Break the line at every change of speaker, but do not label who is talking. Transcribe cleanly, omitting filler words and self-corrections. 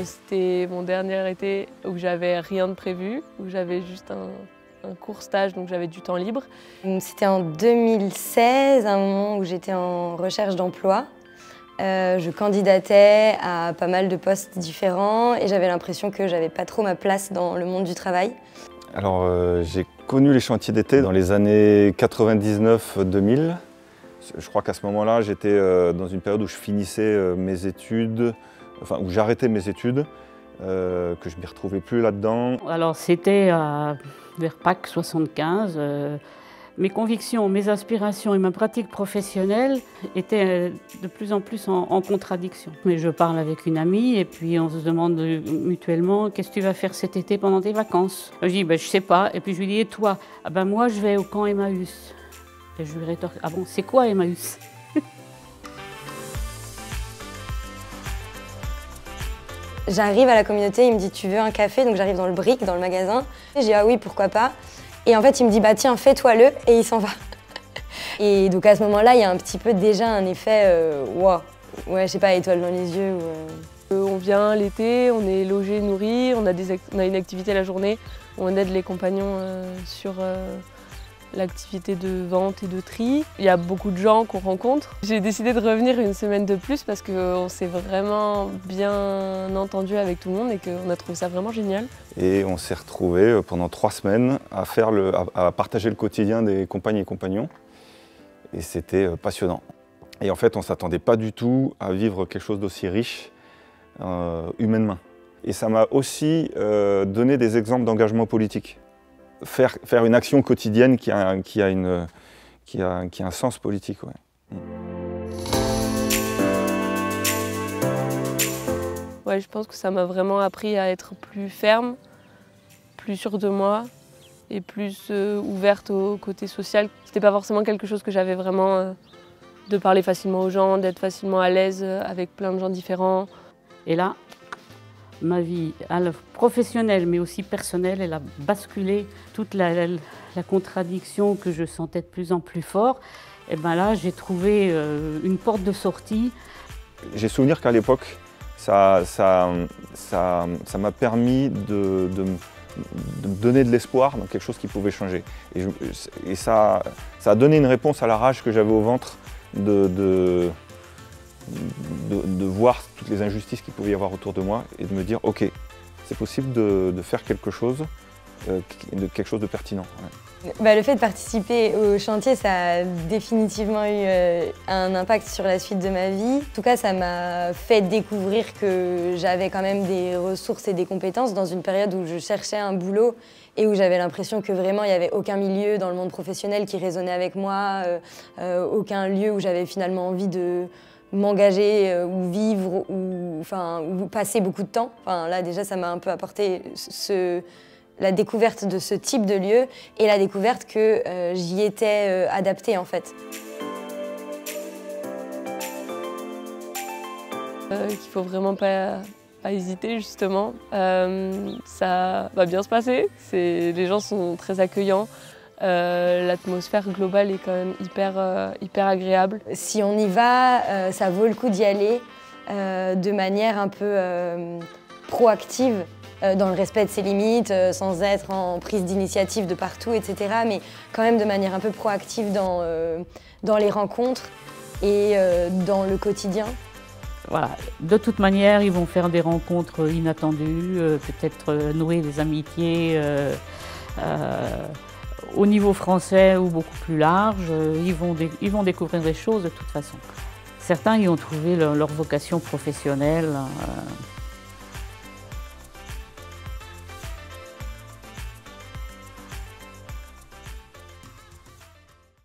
C'était mon dernier été où j'avais rien de prévu, où j'avais juste un court stage, donc j'avais du temps libre.
C'était en 2016, un moment où j'étais en recherche d'emploi. Je candidatais à pas mal de postes différents et j'avais l'impression que j'avais pas trop ma place dans le monde du travail.
Alors j'ai connu les chantiers d'été dans les années 99-2000. Je crois qu'à ce moment-là, j'étais dans une période où je finissais mes études, enfin où j'arrêtais mes études, que je ne m'y retrouvais plus là-dedans.
Alors c'était vers Pâques 75. Mes convictions, mes aspirations et ma pratique professionnelle étaient de plus en plus en contradiction. Mais je parle avec une amie et puis on se demande mutuellement « Qu'est-ce que tu vas faire cet été pendant tes vacances ?» Je dis « Je sais pas ». Et puis je lui dis « Et toi ?»« Ah ben moi je vais au camp Emmaüs ». Et je lui rétorque « Ah bon, c'est quoi Emmaüs ?»
J'arrive à la communauté, il me dit « Tu veux un café ?» Donc j'arrive dans le Brick, dans le magasin. Et je dis « Ah oui, pourquoi pas ?» Et en fait, il me dit « Bah tiens, fais-toi-le » et il s'en va. Et donc à ce moment-là, il y a un petit peu déjà un effet wow. Ouais, je sais pas, étoile dans les yeux.
On vient l'été, on est logé, nourri, on a une activité la journée, on aide les compagnons sur l'activité de vente et de tri. Il y a beaucoup de gens qu'on rencontre. J'ai décidé de revenir une semaine de plus parce qu'on s'est vraiment bien entendu avec tout le monde et qu'on a trouvé ça vraiment génial.
Et on s'est retrouvés pendant 3 semaines à partager le quotidien des compagnes et compagnons. Et c'était passionnant. Et en fait, on ne s'attendait pas du tout à vivre quelque chose d'aussi riche humainement. Et ça m'a aussi donné des exemples d'engagement politique. Faire une action quotidienne qui a un sens politique. Ouais.
Ouais, je pense que ça m'a vraiment appris à être plus ferme, plus sûre de moi et plus ouverte au côté social. C'était pas forcément quelque chose que j'avais vraiment de parler facilement aux gens, d'être facilement à l'aise avec plein de gens différents.
Et là, ma vie professionnelle mais aussi personnelle, elle a basculé. Toute la contradiction que je sentais de plus en plus fort, et ben là j'ai trouvé une porte de sortie.
J'ai souvenir qu'à l'époque, ça m'a permis de me donner de l'espoir dans quelque chose qui pouvait changer. Et ça a donné une réponse à la rage que j'avais au ventre de voir toutes les injustices qu'il pouvait y avoir autour de moi et de me dire ok, c'est possible de faire quelque chose de pertinent. Ouais.
Bah, le fait de participer au chantier, ça a définitivement eu un impact sur la suite de ma vie. En tout cas, ça m'a fait découvrir que j'avais quand même des ressources et des compétences dans une période où je cherchais un boulot et où j'avais l'impression que vraiment il n'y avait aucun milieu dans le monde professionnel qui résonnait avec moi, aucun lieu où j'avais finalement envie de m'engager ou vivre ou passer beaucoup de temps. Enfin, là déjà ça m'a un peu apporté la découverte de ce type de lieu et la découverte que j'y étais adaptée en fait.
Qu'il faut vraiment pas hésiter justement. Ça va bien se passer, les gens sont très accueillants. L'atmosphère globale est quand même hyper agréable.
Si on y va, ça vaut le coup d'y aller de manière un peu proactive, dans le respect de ses limites, sans être en prise d'initiative de partout, etc. Mais quand même de manière un peu proactive dans les rencontres et dans le quotidien.
Voilà. De toute manière, ils vont faire des rencontres inattendues, peut-être nouer des amitiés au niveau français ou beaucoup plus large. Ils vont découvrir des choses de toute façon. Certains y ont trouvé leur vocation professionnelle.